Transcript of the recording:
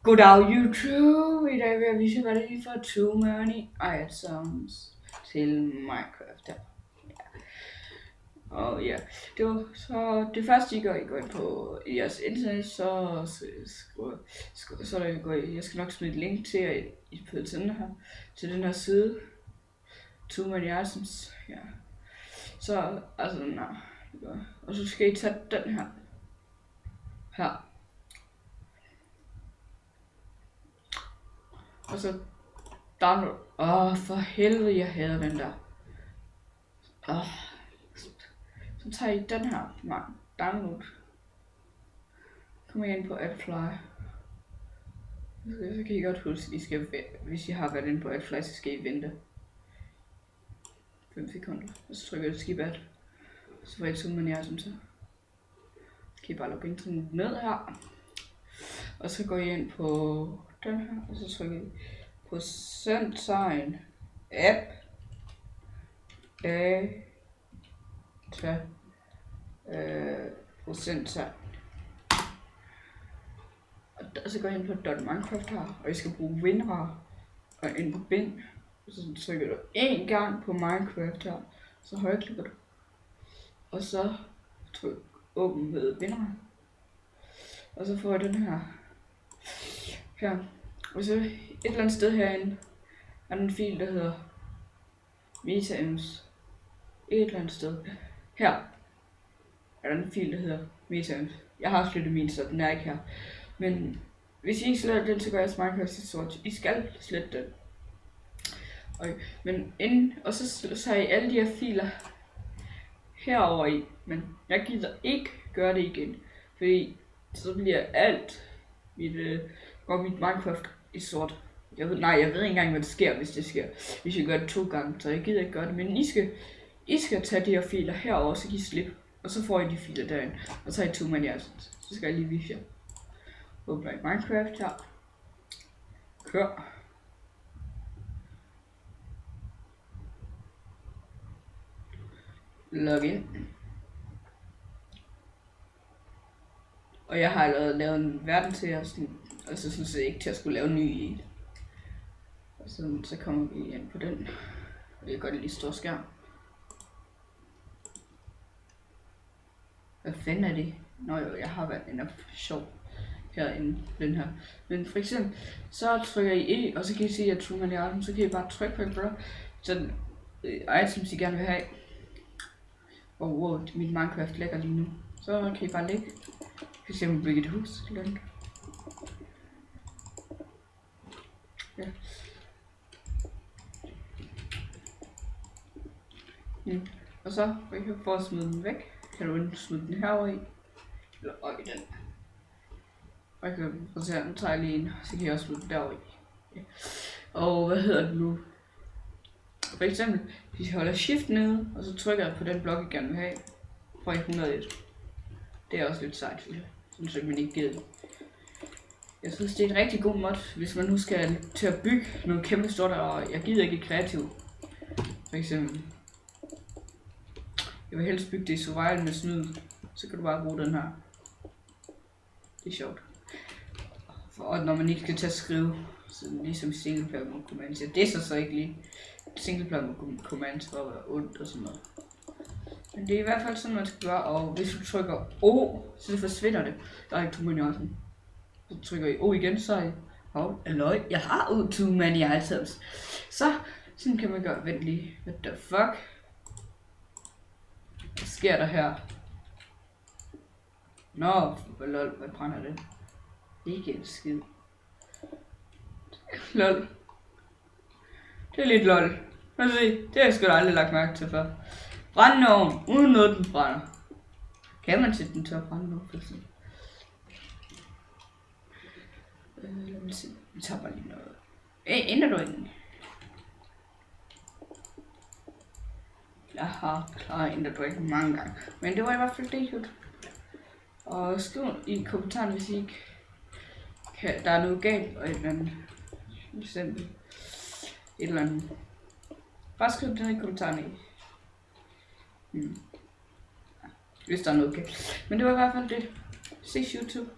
Goddag YouTube! I dag vil jeg vise, hvad det er for too many items til Minecraft. Og ja, det var så det første, I går ind på jeres internet, så der går jeg skal nok smide et link til til den her side. Too many items, ja. Så altså, nej. Og så skal I tage den her. Og så download. For helvede, jeg hader den der. Så tager I den her, download. Kom ind på AdFly. Så kan I godt huske, I skal, hvis I har været inde på AdFly, så skal I vente 5 sekunder. Og så trykker I skip ad. Så får I too many items. Så kan I bare logge internet ned her. Og så går I ind på den her, og så trykker I på send app procenttegn. Og så går jeg ind på .minecraft her, og I skal bruge WinRAR og ind på bin. Og så trykker du en gang på Minecraft her, så højreklikker du. Og så tryk åbn med WinRAR. Og så får jeg den her. Og så et eller andet sted herinde er den fil, der hedder MetaEms. Et eller andet sted. Her er der en fil, der hedder MetaEms. Jeg har slettet min, så den er ikke her. Men hvis I ikke sletter den, så gør jeg Minecraft til sort. I skal slette den. Og så har I alle de her filer herover i. Men jeg gider ikke gøre det igen. Fordi så bliver alt mit Minecraft i sort. Jeg ved ikke engang, hvad der sker, hvis det sker. Hvis jeg gør det 2 gange, så jeg gider ikke gøre det. Men I skal tage de her filer herover, så giv slip. Og så får I de filer derinde. Og så har I too many items. Så skal jeg lige vise jer. Åbner i Minecraft her. Kør. Log in. Og jeg har allerede lavet en verden til jer, og så synes jeg ikke til at skulle lave en ny i. Og så kommer vi ind på den. Og jeg gør det lige stor skærm. Hvad fanden er det? Nå jo, jeg har været inde og sjov herinde den her. Men for eksempel, så trykker I og så kan I se, at too many items, så kan I bare trykke på det. Så items I gerne vil have. Og wow, mit Minecraft lægger lige nu. Så kan I bare lægge. For eksempel bygge et hus. Ja. Og så for at smide den væk, kan du enten smide den herover i, eller i den. Og jeg kan for eksempel tage lige en, så kan jeg også smide den derover i. Ja. Og hvad hedder det nu? For eksempel, hvis jeg holder shift nede, og så trykker jeg på den blok, jeg gerne vil have, får jeg 101. Det er også lidt sejt, synes jeg. Så man ikke gider det. Jeg synes, det er en rigtig god mod, hvis man nu skal til at bygge noget kæmpe stort, og jeg gider ikke kreativt. For eksempel, jeg vil helst bygge det i survival med snyd, så kan du bare bruge den her. Det er sjovt. Og når man ikke skal til at skrive, så ligesom singleplayer med commands. Ja, det er så ikke lige singleplayer med commands for at være ondt og sådan noget. Men det er i hvert fald sådan, man skal gøre, og hvis du trykker O, så det forsvinder det. Der er ikke too many items. Så trykker I O igen, så er I, jeg har too many items. Så, sådan kan man gøre, vent lige, what the fuck? Hvad sker der her? Nå, lol, hvad brænder det? Ikke en skid. Lol. Det er lidt lol. Lad os se, det har jeg sgu da aldrig lagt mærke til før. Brændende ovn, uden noget den brænder. Kan man sætte den til at brænde nu, for eksempel? Lad mig se, vi tager bare lige noget. Ændrer du ikke? Jeg har klaret ændret du ikke mange gange. Men det var i hvert fald det, YouTube. Og skriv i kommentarerne, hvis I ikke kan, der er noget galt, og et eller andet. For eksempel. Et eller andet. Bare skriv det i kommentarerne. Hvis der er noget galt. Men det var i hvert fald det. Ses YouTube.